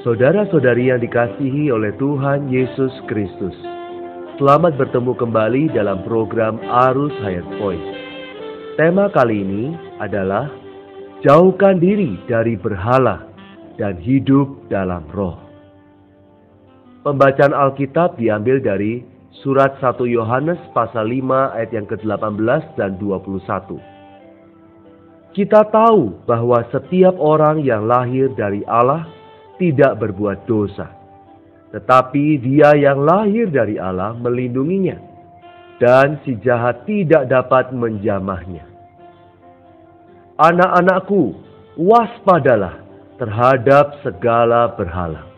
Saudara-saudari yang dikasihi oleh Tuhan Yesus Kristus, selamat bertemu kembali dalam program Arus Hayat Voice. Tema kali ini adalah jauhkan diri dari berhala dan hidup dalam roh. Pembacaan Alkitab diambil dari surat 1 Yohanes pasal 5 ayat yang ke-18 dan 21. Kita tahu bahwa setiap orang yang lahir dari Allah tidak berbuat dosa, tetapi Dia yang lahir dari Allah melindunginya, dan si jahat tidak dapat menjamahnya. Anak-anakku, waspadalah terhadap segala berhala.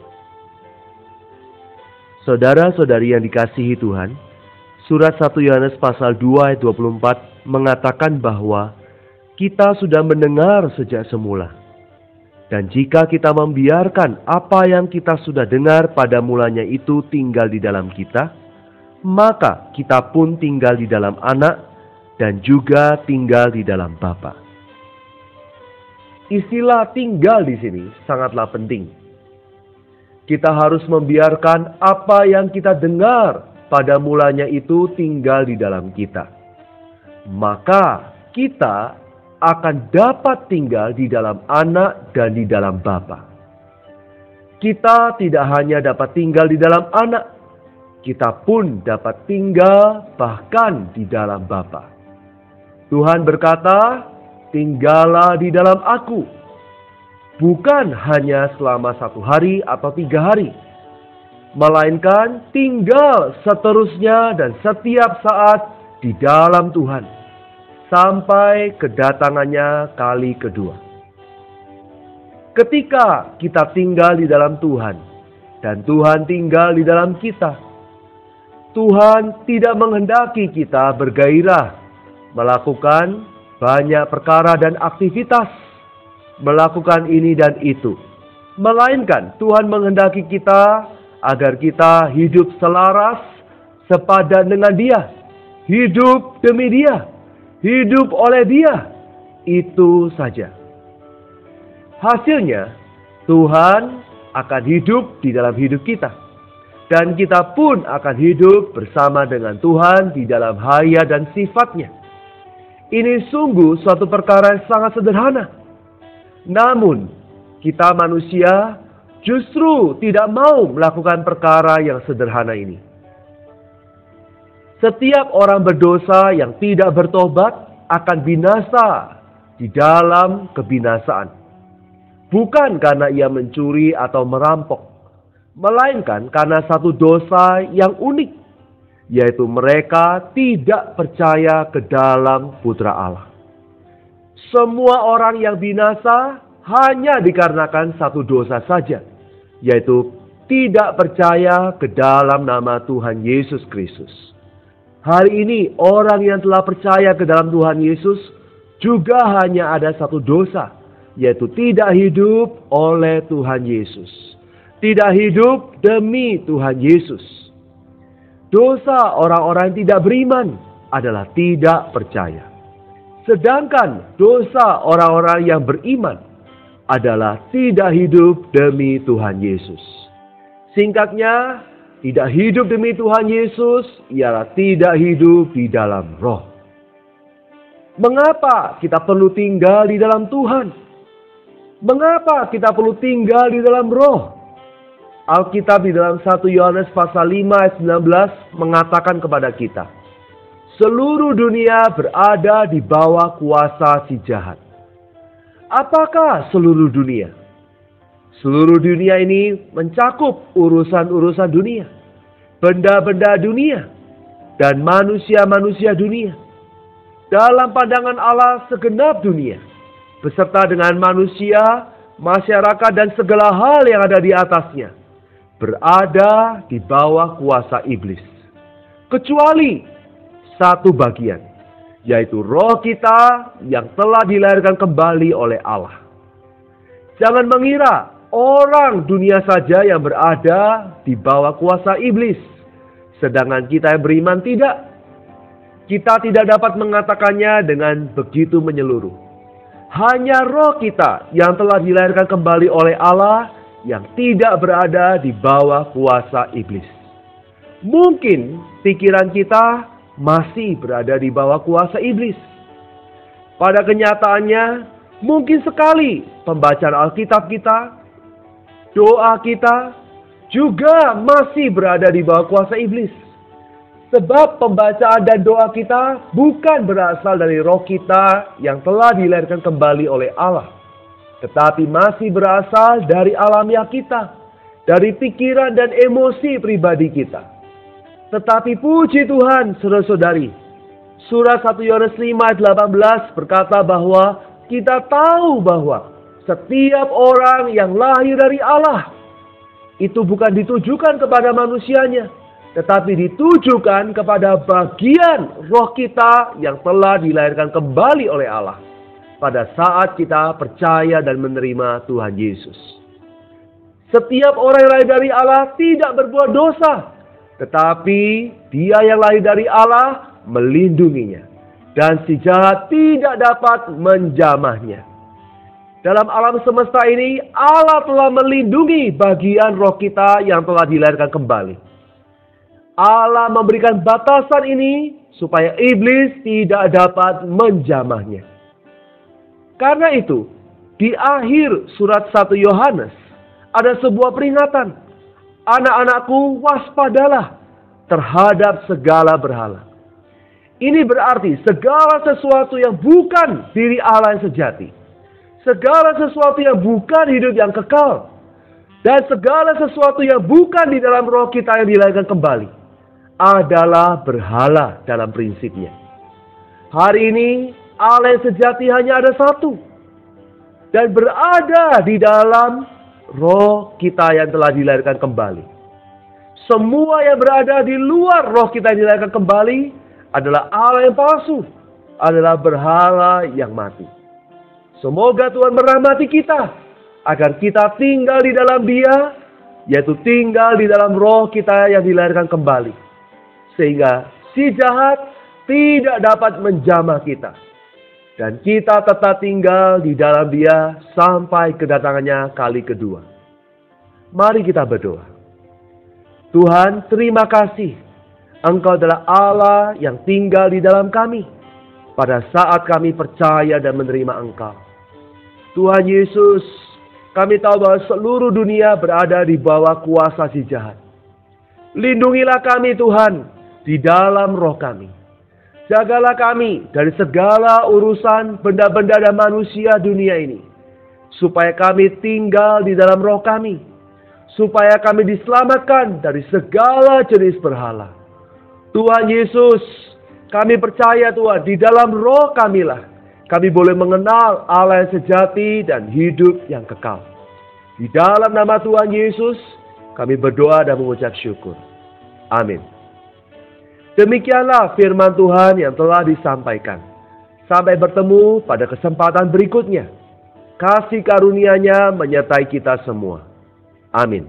Saudara-saudari yang dikasihi Tuhan, surat 1 Yohanes pasal 2 ayat 24 mengatakan bahwa kita sudah mendengar sejak semula. Dan jika kita membiarkan apa yang kita sudah dengar pada mulanya itu tinggal di dalam kita, maka kita pun tinggal di dalam Anak dan juga tinggal di dalam Bapa. Istilah tinggal di sini sangatlah penting. Kita harus membiarkan apa yang kita dengar pada mulanya itu tinggal di dalam kita. Maka kita akan dapat tinggal di dalam Anak dan di dalam Bapa. Kita tidak hanya dapat tinggal di dalam Anak, kita pun dapat tinggal bahkan di dalam Bapa. Tuhan berkata, tinggallah di dalam Aku. Bukan hanya selama 1 hari atau 3 hari, melainkan tinggal seterusnya dan setiap saat di dalam Tuhan, sampai kedatangannya kali kedua. Ketika kita tinggal di dalam Tuhan, dan Tuhan tinggal di dalam kita, Tuhan tidak menghendaki kita bergairah, melakukan banyak perkara dan aktivitas, melakukan ini dan itu. Melainkan Tuhan menghendaki kita agar kita hidup selaras, sepadan dengan Dia, hidup demi Dia, hidup oleh Dia. Itu saja. Hasilnya, Tuhan akan hidup di dalam hidup kita. Dan kita pun akan hidup bersama dengan Tuhan di dalam hayat dan sifatnya. Ini sungguh suatu perkara yang sangat sederhana. Namun, kita manusia justru tidak mau melakukan perkara yang sederhana ini. Setiap orang berdosa yang tidak bertobat akan binasa di dalam kebinasaan. Bukan karena ia mencuri atau merampok, melainkan karena satu dosa yang unik, yaitu mereka tidak percaya ke dalam Putra Allah. Semua orang yang binasa hanya dikarenakan satu dosa saja, yaitu tidak percaya ke dalam nama Tuhan Yesus Kristus. Hari ini orang yang telah percaya ke dalam Tuhan Yesus juga hanya ada satu dosa, yaitu tidak hidup oleh Tuhan Yesus. Tidak hidup demi Tuhan Yesus. Dosa orang-orang yang tidak beriman adalah tidak percaya. Sedangkan dosa orang-orang yang beriman adalah tidak hidup demi Tuhan Yesus. Singkatnya, tidak hidup demi Tuhan Yesus ialah tidak hidup di dalam roh. Mengapa kita perlu tinggal di dalam Tuhan? Mengapa kita perlu tinggal di dalam roh? Alkitab di dalam 1 Yohanes pasal 5 ayat 19 mengatakan kepada kita, seluruh dunia berada di bawah kuasa si jahat. Apakah seluruh dunia? Seluruh dunia ini mencakup urusan-urusan dunia, benda-benda dunia, dan manusia-manusia dunia. Dalam pandangan Allah, segenap dunia, beserta dengan manusia, masyarakat, dan segala hal yang ada di atasnya, berada di bawah kuasa iblis. Kecuali satu bagian, yaitu roh kita yang telah dilahirkan kembali oleh Allah. Jangan mengira orang dunia saja yang berada di bawah kuasa iblis, sedangkan kita yang beriman tidak. Kita tidak dapat mengatakannya dengan begitu menyeluruh. Hanya roh kita yang telah dilahirkan kembali oleh Allah yang tidak berada di bawah kuasa iblis. Mungkin pikiran kita masih berada di bawah kuasa iblis. Pada kenyataannya, mungkin sekali pembacaan Alkitab kita, doa kita juga masih berada di bawah kuasa iblis. Sebab pembacaan dan doa kita bukan berasal dari roh kita yang telah dilahirkan kembali oleh Allah, tetapi masih berasal dari alamiah kita, dari pikiran dan emosi pribadi kita. Tetapi puji Tuhan, saudara-saudari, surat 1 Yohanes 5 ayat 18 berkata bahwa kita tahu bahwa setiap orang yang lahir dari Allah itu bukan ditujukan kepada manusianya, tetapi ditujukan kepada bagian roh kita yang telah dilahirkan kembali oleh Allah pada saat kita percaya dan menerima Tuhan Yesus. Setiap orang yang lahir dari Allah tidak berbuat dosa, tetapi Dia yang lahir dari Allah melindunginya, dan si jahat tidak dapat menjamahnya. Dalam alam semesta ini, Allah telah melindungi bagian roh kita yang telah dilahirkan kembali. Allah memberikan batasan ini supaya iblis tidak dapat menjamahnya. Karena itu, di akhir surat 1 Yohanes ada sebuah peringatan. Anak-anakku, waspadalah terhadap segala berhala. Ini berarti segala sesuatu yang bukan diri Allah yang sejati, segala sesuatu yang bukan hidup yang kekal, dan segala sesuatu yang bukan di dalam roh kita yang dilahirkan kembali adalah berhala dalam prinsipnya. Hari ini Allah yang sejati hanya ada satu, dan berada di dalam roh kita yang telah dilahirkan kembali. Semua yang berada di luar roh kita yang dilahirkan kembali adalah Allah yang palsu, adalah berhala yang mati. Semoga Tuhan merahmati kita, agar kita tinggal di dalam Dia, yaitu tinggal di dalam roh kita yang dilahirkan kembali. Sehingga si jahat tidak dapat menjamah kita. Dan kita tetap tinggal di dalam Dia sampai kedatangannya kali kedua. Mari kita berdoa. Tuhan, terima kasih. Engkau adalah Allah yang tinggal di dalam kami pada saat kami percaya dan menerima Engkau. Tuhan Yesus, kami tahu bahwa seluruh dunia berada di bawah kuasa si jahat. Lindungilah kami Tuhan di dalam roh kami. Jagalah kami dari segala urusan benda-benda dan manusia dunia ini, supaya kami tinggal di dalam roh kami, supaya kami diselamatkan dari segala jenis berhala. Tuhan Yesus, kami percaya Tuhan, di dalam roh kamilah kami boleh mengenal Allah yang sejati dan hidup yang kekal. Di dalam nama Tuhan Yesus, kami berdoa dan mengucap syukur. Amin. Demikianlah firman Tuhan yang telah disampaikan. Sampai bertemu pada kesempatan berikutnya. Kasih karunia-Nya menyertai kita semua. Amin.